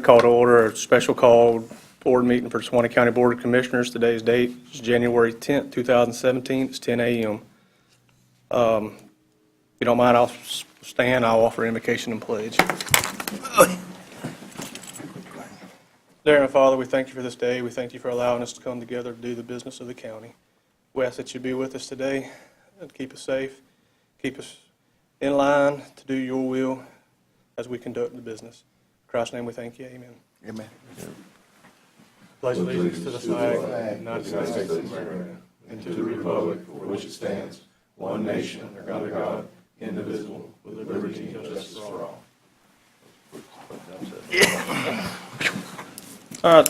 call to order a special call board meeting for Suwannee County Board of Commissioners. Today's date is January 10th, 2017. It's 10 a.m. If you don't mind, I'll stand. I'll offer invocation and pledge. Dear Heavenly Father, we thank you for this day. We thank you for allowing us to come together to do the business of the county. We ask that you be with us today and keep us safe, keep us in line to do your will as we conduct the business. In Christ's name we thank you. Amen. Amen. Pledge allegiance to the flag of the United States of America, and to the republic for which it stands, one nation, under God, indivisible, with liberty and justice for all. All right.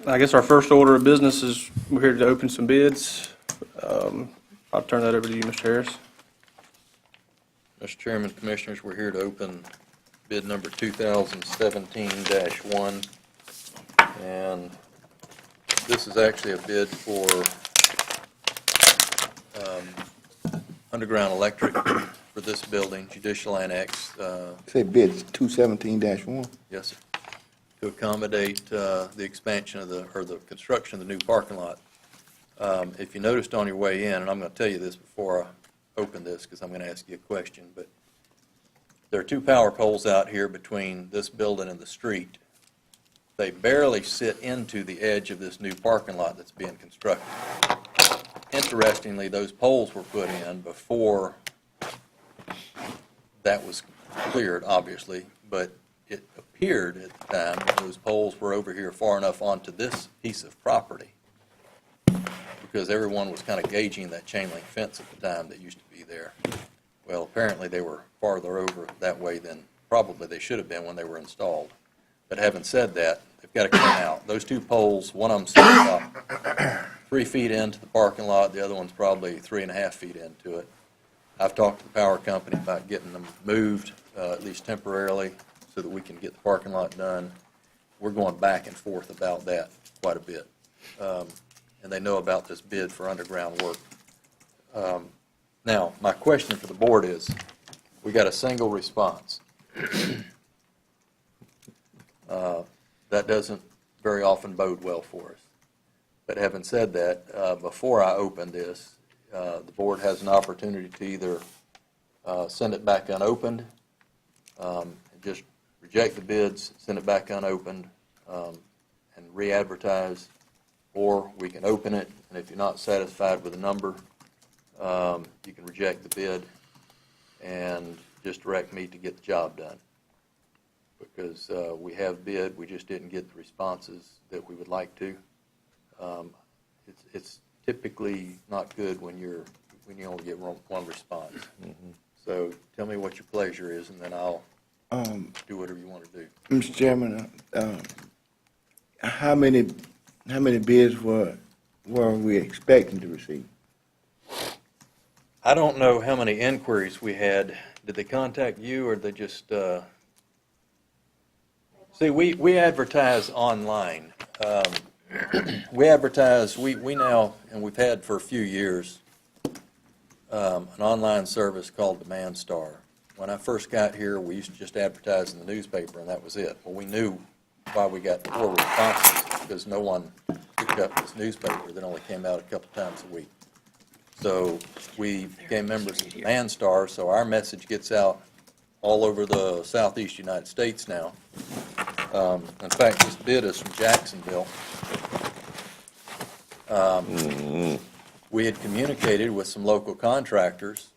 I guess our first order of business is we're here to open some bids. I'll turn that over to you, Mr. Harris. Mr. Chairman, Commissioners, we're here to open bid number 2017-1. And this is actually a bid for underground electric for this building, Judicial Annex. Say bids 217-1. Yes, sir. To accommodate the expansion of the construction of the new parking lot. If you noticed on your way in, and I'm going to tell you this before I open this because I'm going to ask you a question, but there are two power poles out here between this building and the street. They barely sit into the edge of this new parking lot that's being constructed. Interestingly, those poles were put in before that was cleared, obviously, but it appeared at the time that those poles were over here far enough onto this piece of property because everyone was kind of gauging that chain link fence at the time that used to be there. Well, apparently they were farther over that way than probably they should have been when they were installed. But having said that, they've got to come out. Those two poles, one of them sits about 3 feet into the parking lot, the other one's probably 3.5 feet into it. I've talked to the power company about getting them moved, at least temporarily, so that we can get the parking lot done. We're going back and forth about that quite a bit. And they know about this bid for underground work. Now, my question for the board is, we got a single response. That doesn't very often bode well for us. But having said that, before I open this, the board has an opportunity to either send it back unopened, and just reject the bids, send it back unopened, and re-advertise, or we can open it, and if you're not satisfied with the number, you can reject the bid and just direct me to get the job done. Because we have bid, we just didn't get the responses that we would like to. It's typically not good when you only get one response. Mm-hmm. So tell me what your pleasure is, and then I'll do whatever you want to do. Mr. Chairman, how many bids were we expecting to receive? I don't know how many inquiries we had. Did they contact you, or did they just see? We advertise online. We advertise. We now, and we've had for a few years, an online service called Demand Star. When I first got here, we used to just advertise in the newspaper, and that was it. Well, we knew why we got 4 responses, because no one picked up this newspaper that only came out a couple times a week. So we became members of Demand Star, so our message gets out all over the southeast United States now. In fact, this bid is from Jacksonville. We had communicated with some local contractors.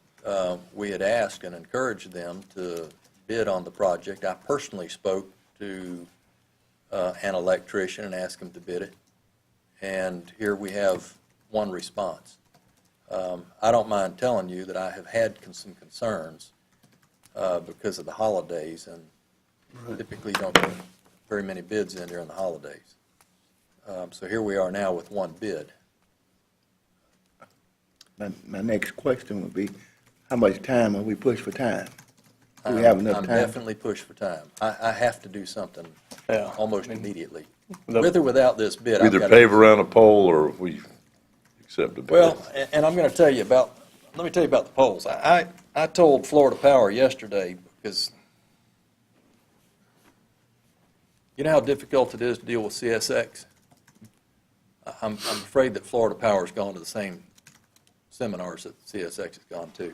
We had asked and encouraged them to bid on the project. I personally spoke to an electrician and asked him to bid it. And here we have one response. I don't mind telling you that I have had some concerns because of the holidays, and typically don't get very many bids in during the holidays. So here we are now with one bid. My next question would be, how much time are we pushed for time? Do we have enough I'm time? definitely pushed for time. I have to do something almost immediately. The- With or without this bid, I've Either got pave to. around a pole or we accept a bid. Well, and I'm going to tell you about, let me tell you about the poles. I told Florida Power yesterday, because You know how difficult it is to deal with CSX? I'm afraid that Florida Power's gone to the same seminars that CSX has gone to,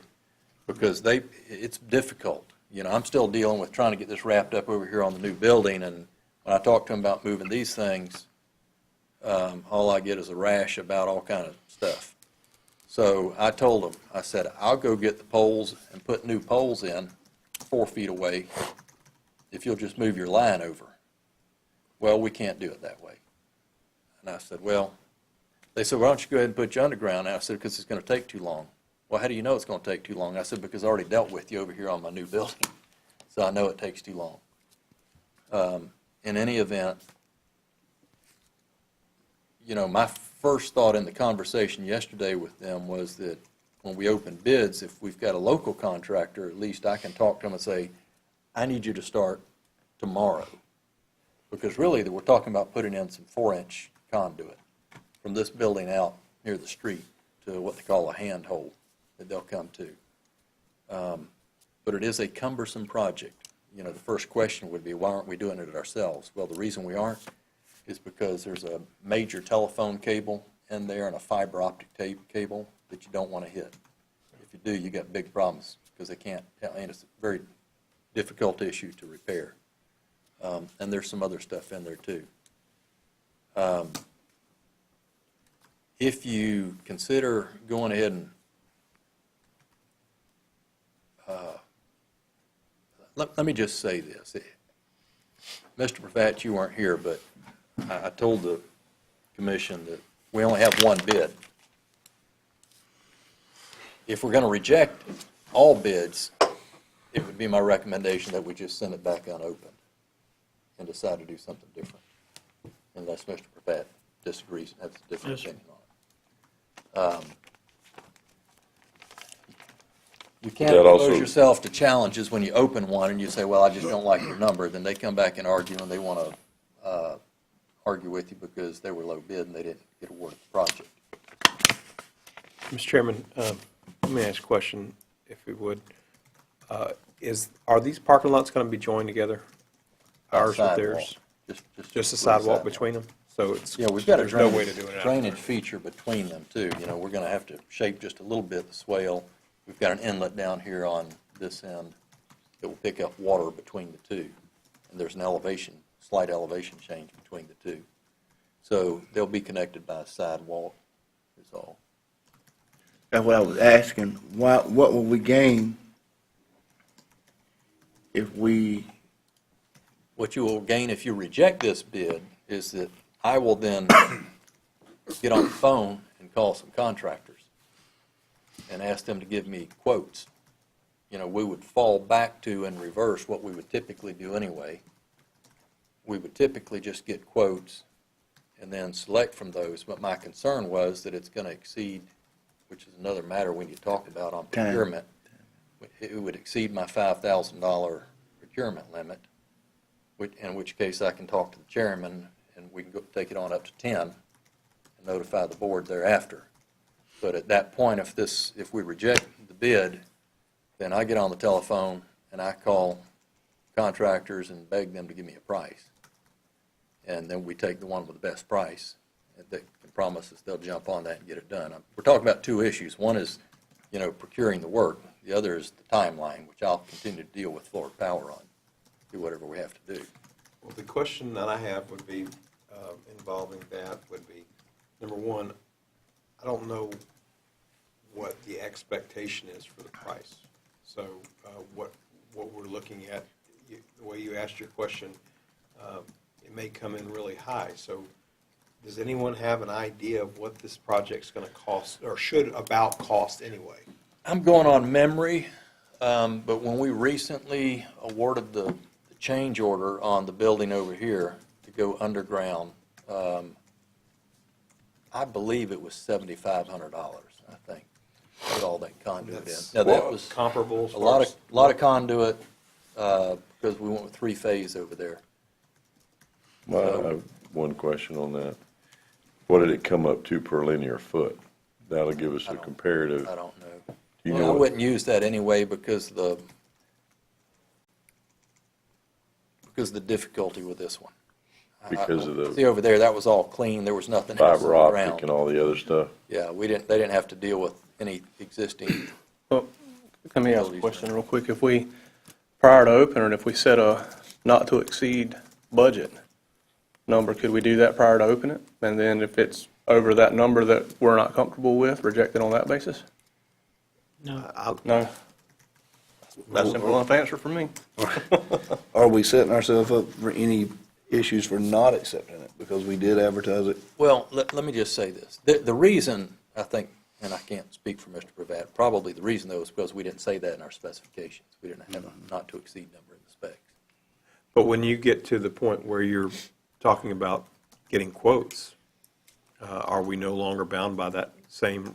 because it's difficult. You know, I'm still dealing with trying to get this wrapped up over here on the new building, and when I talk to them about moving these things, all I get is a rash about all kind of stuff. So I told them, I said, I'll go get the poles and put new poles in 4 feet away if you'll just move your line over. Well, we can't do it that way. And I said, well, they said, why don't you go ahead and put your underground? And I said, because it's going to take too long. Well, how do you know it's going to take too long? I said, because I already dealt with you over here on my new building, so I know it takes too long. In any event, you know, my first thought in the conversation yesterday with them was that when we open bids, if we've got a local contractor, at least I can talk to them and say, I need you to start tomorrow. Because really, we're talking about putting in some 4-inch conduit from this building out near the street to what they call a handhold that they'll come to. But it is a cumbersome project. You know, the first question would be, why aren't we doing it ourselves? Well, the reason we aren't is because there's a major telephone cable in there and a fiber optic cable that you don't want to hit. If you do, you got big problems, because they can't, and it's a very difficult issue to repair. And there's some other stuff in there too. If you consider going ahead and let me just say this. Mr. Pravat, you weren't here, but I told the commission that we only have one bid. If we're going to reject all bids, it would be my recommendation that we just send it back unopened and decide to do something different, unless Mr. Pravat disagrees and has a different opinion on it. You can't That also- expose yourself to challenges when you open one and you say, well, I just don't like your number. Then they come back and argue, and they want to argue with you because they were low bid and they didn't get awarded the project. Mr. Chairman, let me ask a question, if we would. Are these parking lots going to be joined together? Ours with theirs? Just a sidewalk between them? So it's, Yeah, we've got a there's no way to do it. drainage feature between them too. You know, we're going to have to shape just a little bit the swale. We've got an inlet down here on this end that will pick up water between the two. And there's an elevation, slight elevation change between the two. So they'll be connected by a sidewalk, is all. That's what I was asking. What will we gain if we, What you will gain if you reject this bid is that I will then get on the phone and call some contractors and ask them to give me quotes. You know, we would fall back to in reverse what we would typically do anyway. We would typically just get quotes and then select from those, but my concern was that it's going to exceed, which is another matter we need to talk about on Time. procurement. It would exceed my $5,000 procurement limit, in which case I can talk to the chairman and we can go take it on up to 10 and notify the board thereafter. But at that point, if we reject the bid, then I get on the telephone and I call contractors and beg them to give me a price. And then we take the one with the best price that can promise us they'll jump on that and get it done. We're talking about two issues. One is, you know, procuring the work. The other is the timeline, which I'll continue to deal with Florida Power on, do whatever we have to do. Well, the question that I have would be, involving that would be, number one, I don't know what the expectation is for the price. So what we're looking at, the way you asked your question, it may come in really high. So does anyone have an idea of what this project's going to cost, or should about cost anyway? I'm going on memory, but when we recently awarded the change order on the building over here to go underground, I believe it was $7,500, I think, put all that conduit in. Now, that was comparable as a far as lot of conduit, because we went with 3-phase over there. I have one question on that. What did it come up to per linear foot? That'll give us a comparative. I don't know. You Well, know I what- wouldn't use that anyway because the difficulty with this one. because of See the over there, that was all clean, there was nothing else fiber on the optic ground. and all the other stuff? Yeah, they didn't have to deal with any existing, Well, let me ask a question real quick. If we, prior to opening, if we set a not to exceed budget number, could we do that prior to opening it? And then if it's over that number that we're not comfortable with, reject it on that basis? I- No. That's a simple enough answer for me. Are we setting ourselves up for any issues for not accepting it? Because we did advertise it. well, let me just say this. The reason, I think, and I can't speak for Mr. Pravat, probably the reason though is because we didn't say that in our specifications. We didn't have a not to exceed number in the specs. But when you get to the point where you're talking about getting quotes, are we no longer bound by that same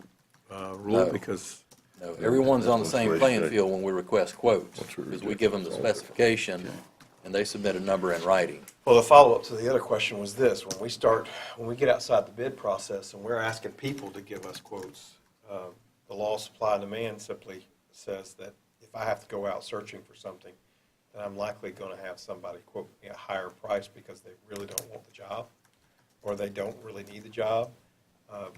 rule? No. Because No, everyone's on the That's same what playing they say. field when we request quotes, That's what because we we do. give them the specification, and they submit a number in writing. Well, the follow-up to the other question was this: when we get outside the bid process and we're asking people to give us quotes, the law of supply and demand simply says that if I have to go out searching for something, then I'm likely going to have somebody quote me a higher price because they really don't want the job, or they don't really need the job,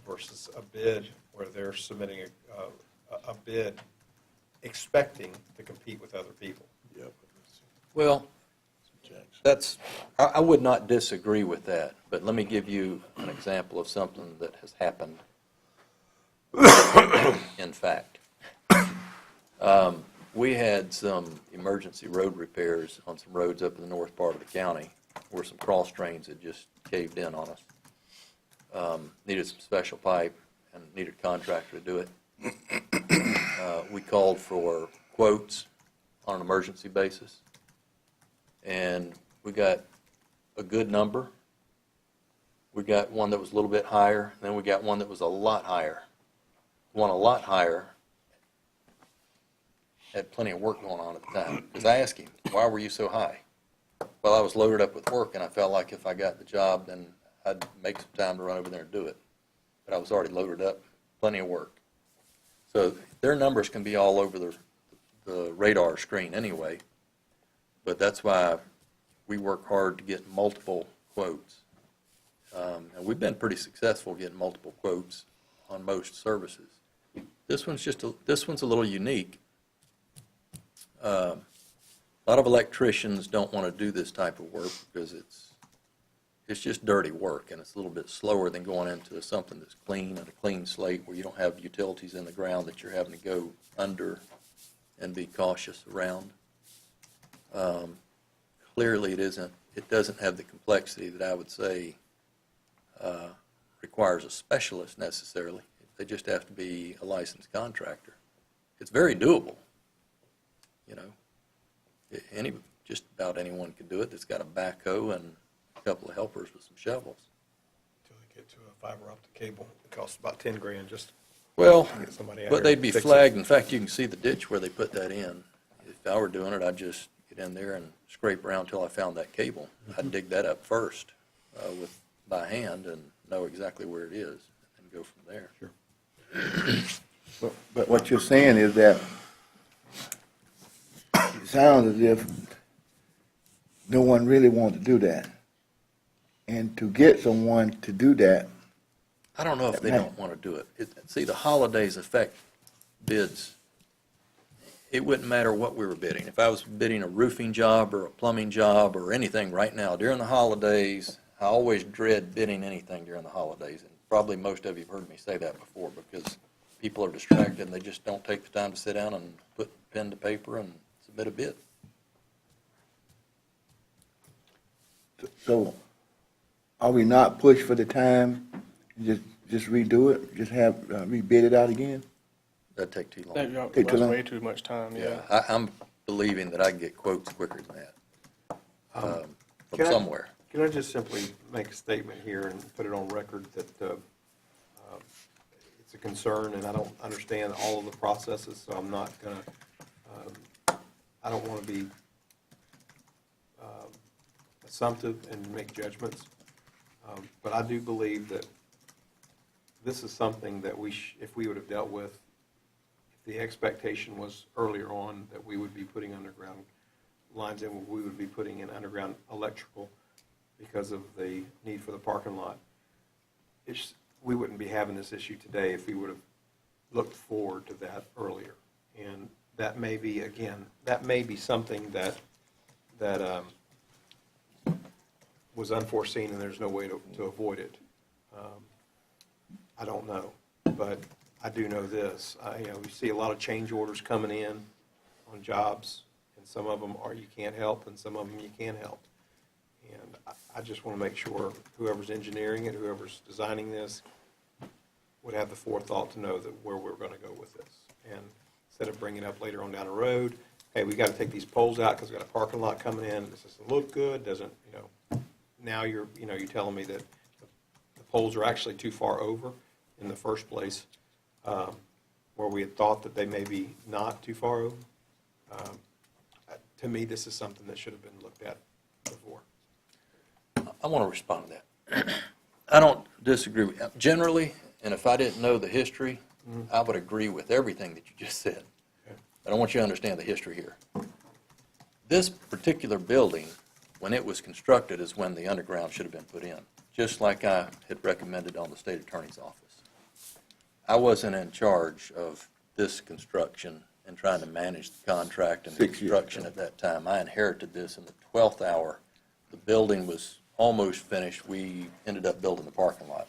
versus a bid where they're submitting a bid expecting to compete with other people. Well, I would not disagree with that, but let me give you an example of something that has happened in fact. We had some emergency road repairs on some roads up in the north part of the county where some cross drains had just caved in on us. Needed some special pipe and needed a contractor to do it. We called for quotes on an emergency basis, and we got a good number. We got one that was a little bit higher, then we got one that was a lot higher. One a lot higher had plenty of work going on at the time. Because I asked him, why were you so high? Well, I was loaded up with work, and I felt like if I got the job, then I'd make some time to run over there and do it. But I was already loaded up, plenty of work. So their numbers can be all over the radar screen anyway, but that's why we work hard to get multiple quotes. And we've been pretty successful getting multiple quotes on most services. This one's a little unique. A lot of electricians don't want to do this type of work because it's just dirty work, and it's a little bit slower than going into something that's clean and a clean slate where you don't have utilities in the ground that you're having to go under and be cautious around. Clearly, it doesn't have the complexity that I would say requires a specialist necessarily. They just have to be a licensed contractor. It's very doable, you know. Just about anyone can do it that's got a backhoe and a couple of helpers with some shovels. Until they get to a fiber optic cable, it costs about 10 grand just Well, to get somebody out but here they'd to be fix it. flagged. In fact, you can see the ditch where they put that in. If I were doing it, I'd just get in there and scrape around until I found that cable. I'd dig that up first by hand and know exactly where it is and go from there. Sure. But what you're saying is that it sounds as if no one really wants to do that. And to get someone to do that, I don't know if they don't want to do it. See, the holidays affect bids. It wouldn't matter what we were bidding. If I was bidding a roofing job or a plumbing job or anything right now, during the holidays, I always dread bidding anything during the holidays. And probably most of you have heard me say that before because people are distracted and they just don't take the time to sit down and put pen to paper and submit a bid. so are we not pushed for the time, just redo it, just have, rebid it out again? That'd take too long. That's Take too long? way too much time, yeah. I'm believing that I can get quotes quicker than that from Can I- somewhere. Can I just simply make a statement here and put it on record that it's a concern, and I don't understand all of the processes, so I'm not going to, I don't want to be assumptive and make judgments, but I do believe that this is something that if we would have dealt with, if the expectation was earlier on that we would be putting underground lines in, we would be putting in underground electrical, because of the need for the parking lot. We wouldn't be having this issue today if we would have looked forward to that earlier. And that may be, again, that may be something that was unforeseen and there's no way to avoid it. I don't know, but I do know this. We see a lot of change orders coming in on jobs, and some of them are you can't help, and some of them you can help. And I just want to make sure whoever's engineering it, whoever's designing this, would have the forethought to know that where we're going to go with this. And instead of bringing it up later on down the road, hey, we got to take these poles out because we got a parking lot coming in. This doesn't look good. Doesn't Now you're telling me that the poles are actually too far over in the first place, where we had thought that they may be not too far over. To me, this is something that should have been looked at before. I want to respond to that. I don't disagree with you. Generally, and if I didn't know the history, I would agree with everything that you just said. Okay. But I want you to understand the history here. This particular building, when it was constructed, is when the underground should have been put in, just like I had recommended on the state attorney's office. I wasn't in charge of this construction and trying to manage the contract and the 6 years construction ago. at that time. I inherited this in the 12th hour. The building was almost finished. We ended up building the parking lot,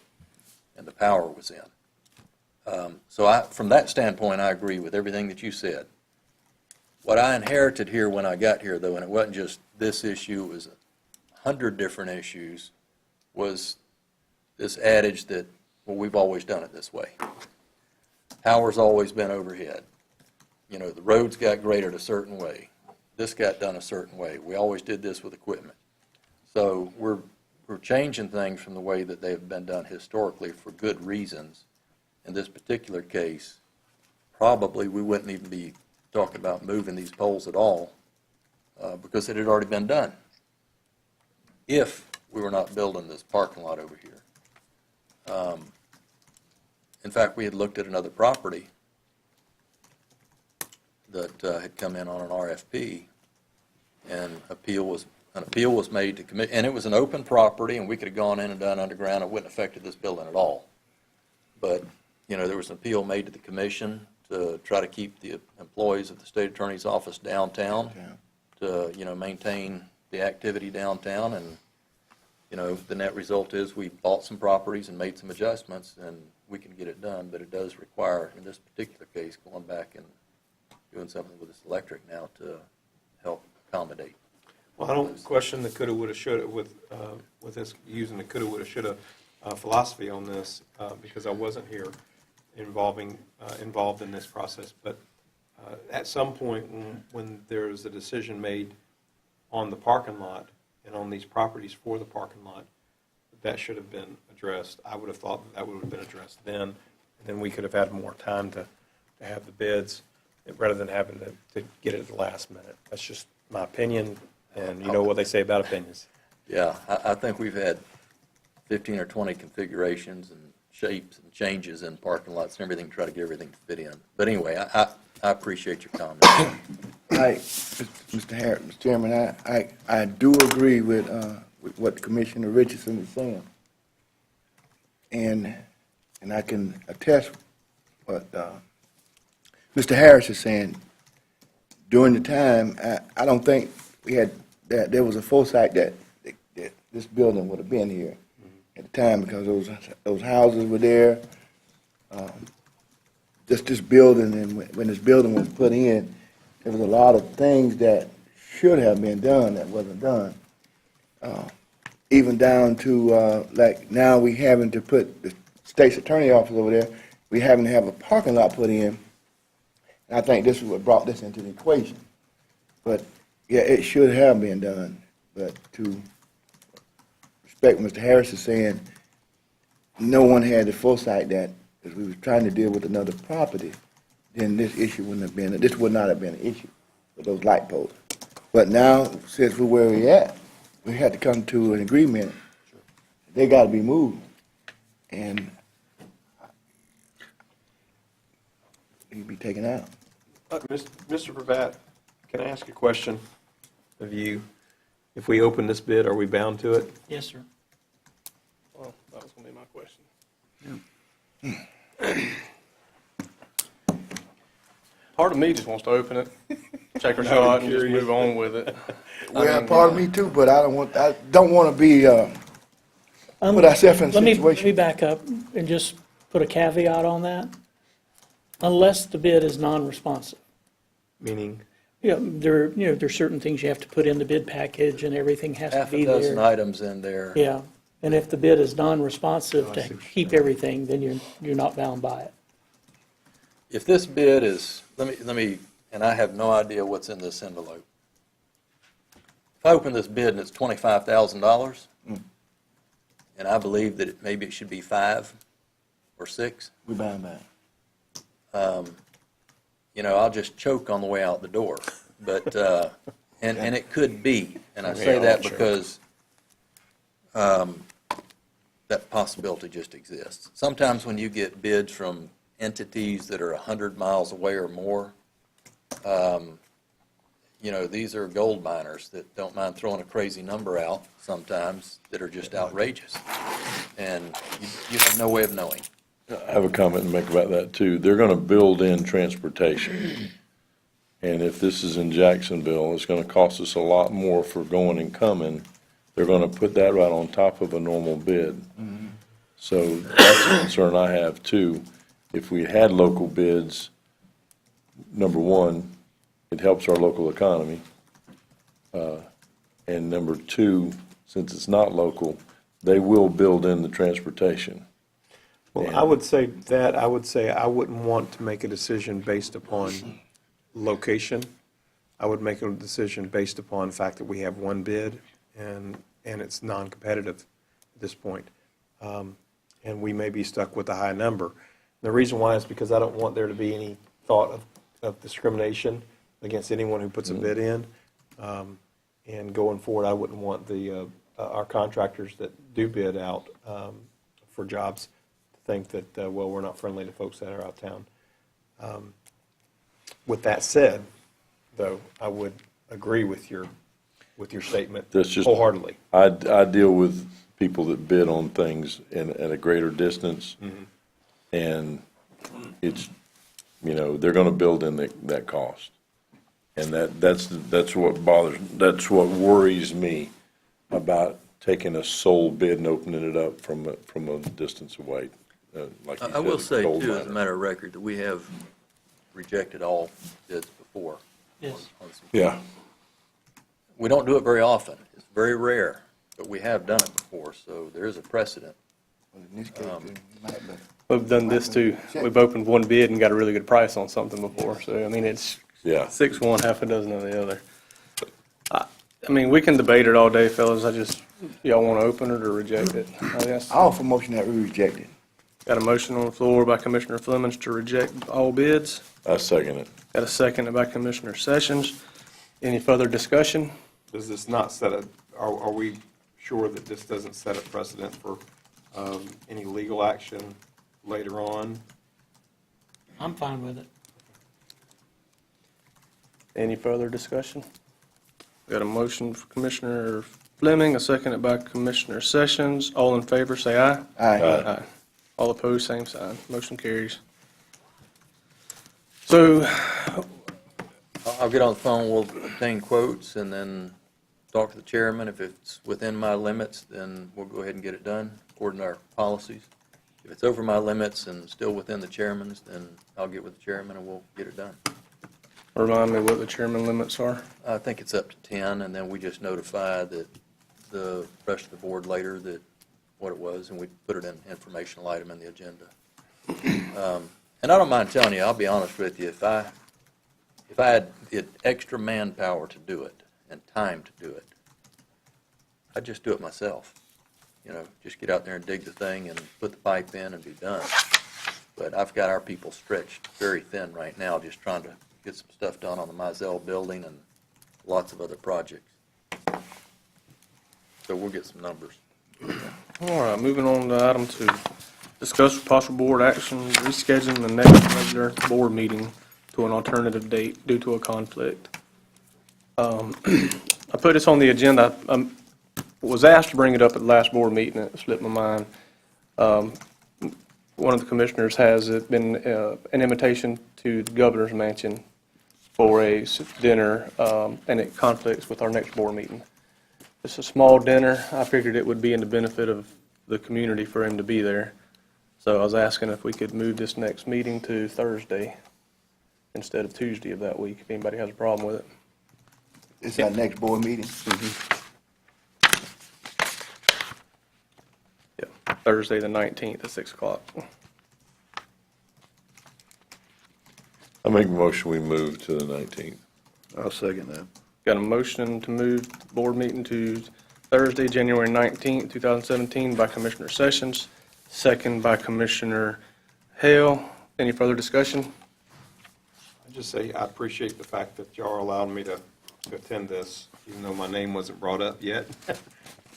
and the power was in. So from that standpoint, I agree with everything that you said. What I inherited here when I got here, though, and it wasn't just this issue, it was 100 different issues, was this adage that, well, we've always done it this way. Power's always been overhead. The roads got graded a certain way. This got done a certain way. We always did this with equipment. So we're changing things from the way that they've been done historically for good reasons. In this particular case, probably we wouldn't even be talking about moving these poles at all because it had already been done. If we were not building this parking lot over here. In fact, we had looked at another property that had come in on an RFP, and an appeal was made to commit, and it was an open property, and we could have gone in and done underground. It wouldn't have affected this building at all. But, there was an appeal made to the commission to try to keep the employees of the state attorney's office downtown, to, maintain the activity downtown, and, the net result is we bought some properties and made some adjustments, and we can get it done, but it does require, in this particular case, going back and doing something with this electric now to help accommodate. Well, I don't question the coulda, woulda, shoulda with this, using the coulda, woulda, shoulda philosophy on this, because I wasn't here involved in this process. But at some point, when there's a decision made on the parking lot and on these properties for the parking lot, that should have been addressed. I would have thought that would have been addressed then, and then we could have had more time to have the bids, rather than having to get it at the last minute. That's just my opinion, and you know what they say about opinions. Yeah, I think we've had 15 or 20 configurations and shapes and changes in parking lots and everything to try to get everything to fit in. But anyway, I appreciate your comment. Mr. Chairman, I do agree with what Commissioner Richardson is saying. And I can attest what Mr. Harris is saying. During the time, I don't think we had, that there was a foresight that this building would have been here at the time, because those houses were there. Just this building, and when this building was put in, there was a lot of things that should have been done that wasn't done. Even down to, like, now we having to put the state's attorney office over there, we having to have a parking lot put in. And I think this is what brought this into the equation. But, yeah, it should have been done. But to respect what Mr. Harris is saying, no one had the foresight that, as we was trying to deal with another property, then this issue wouldn't have been, this would not have been an issue with those light poles. But now, since we're where we're at, we had to come to an agreement. They got to be moved. And he'd be taken out. Mr. Pravat, can I ask a question of you? If we open this bid, are we bound to it? Yes, sir. Well, that was going to be my question. Part of me just wants to open it, take a shot, and just move on with it. Well, part of me too, but I don't want to be, put ourselves in a Let me situation. back up and just put a caveat on that. Unless the bid is non-responsive. Meaning, There's certain things you have to put in the bid package and everything has to Half a be dozen there. items in there. Yeah, and if the bid is non-responsive Oh, I to see what you're keep everything, then you're not bound by it. If this bid is, let me, and I have no idea what's in this envelope. If I open this bid and it's $25,000, and I believe that maybe it should be 5 or 6, We bound by it. I'll just choke on the way out the door. But, and it could be, and I say that because that possibility just exists. Sometimes when you get bids from entities that are 100 miles away or more, these are gold miners that don't mind throwing a crazy number out sometimes that are just outrageous. And you have no way of knowing. I have a comment to make about that, too. They're going to build in transportation. And if this is in Jacksonville, it's going to cost us a lot more for going and coming. They're going to put that right on top of a normal bid. So that's a concern I have, too. If we had local bids, number one, it helps our local economy. And number two, since it's not local, they will build in the transportation. well, I would say I wouldn't want to make a decision based upon location. I would make a decision based upon the fact that we have one bid and it's non-competitive at this point. And we may be stuck with a high number. The reason why is because I don't want there to be any thought of discrimination against anyone who puts a bid in. And going forward, I wouldn't want our contractors that do bid out for jobs to think that, we're not friendly to folks that are out of town. With that said, though, I would agree with your statement That's just- wholeheartedly. I deal with people that bid on things at a greater distance, and it's, they're going to build in that cost. And that's what worries me about taking a sole bid and opening it up from a distance away. Like you I will said, say, gold too, as a miner. matter of record, that we have rejected all bids before. Yes. Yeah, We don't do it very often. It's very rare, but we have done it before, so there is a precedent. In this case, it might be. We've done this too. We've opened one bid and got a really good price on something before. So, I mean, it's yeah. 6 one, half a dozen on the other. I mean, we can debate it all day, fellas. Y'all want to open it or reject it? I guess. I offer motion that we reject it. Got a motion on the floor by Commissioner Flemings to reject all bids. I second it. Got a second by Commissioner Sessions. Any further discussion? Does this not are we sure that this doesn't set a precedent for any legal action later on? I'm fine with it. Any further discussion? Got a motion for Commissioner Fleming, a second by Commissioner Sessions. All in favor, say aye. Aye. Aye. All opposed, same sign. Motion carries. So, I'll get on the phone, we'll obtain quotes, and then talk to the chairman. If it's within my limits, then we'll go ahead and get it done according to our policies. If it's over my limits and still within the chairman's, then I'll get with the chairman and we'll get it done. remind me what the chairman limits are. I think it's up to 10, and then we just notify the rest of the board later that what it was, and we put it in an informational item in the agenda. And I don't mind telling you, I'll be honest with you, if I had the extra manpower to do it and time to do it, I'd just do it myself. Just get out there and dig the thing and put the pipe in and be done. But I've got our people stretched very thin right now, just trying to get some stuff done on the Mizell building and lots of other projects. So we'll get some numbers. All right, moving on to item 2. Discuss with possible board action rescheduling the next regular board meeting to an alternative date due to a conflict. I put this on the agenda. I was asked to bring it up at the last board meeting, and it slipped my mind. One of the commissioners has it been an invitation to the governor's mansion for a dinner, and it conflicts with our next board meeting. It's a small dinner. I figured it would be in the benefit of the community for him to be there. So I was asking if we could move this next meeting to Thursday instead of Tuesday of that week, if anybody has a problem with it. It's our next board meeting. Yeah, Thursday the 19th at 6 o'clock. I make a motion, we move to the 19th. I'll second that. Got a motion to move the board meeting to Thursday, January 19th, 2017 by Commissioner Sessions, second by Commissioner Hale. Any further discussion? I just say I appreciate the fact that y'all are allowing me to attend this, even though my name wasn't brought up yet.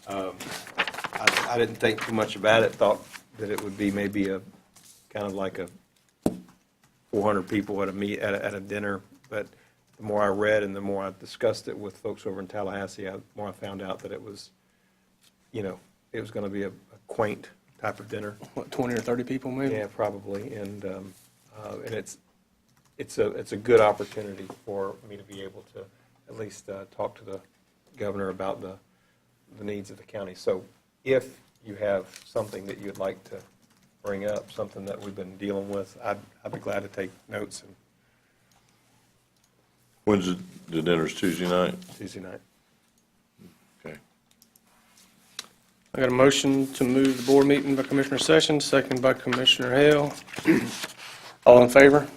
I didn't think too much about it, thought that it would be maybe a, kind of like a 400 people at a dinner, but the more I read and the more I discussed it with folks over in Tallahassee, the more I found out that it was, it was going to be a quaint type of dinner. What, 20 or 30 people maybe? Yeah, probably, and it's a good opportunity for me to be able to at least talk to the governor about the needs of the county. So if you have something that you'd like to bring up, something that we've been dealing with, I'd be glad to take notes and When's the dinner's Tuesday night? Tuesday night. Okay. I got a motion to move the board meeting by Commissioner Sessions, second by Commissioner Hale. All in favor?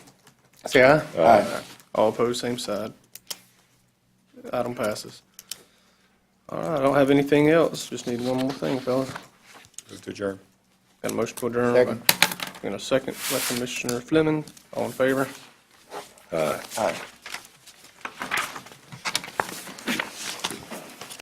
Say aye. Aye. All opposed, same side. Item passes. All right, I don't have anything else. Just need one more thing, fellas. Move to adjourn. Got a motion to adjourn. Second. Got a second by Commissioner Fleming. All in favor? Aye.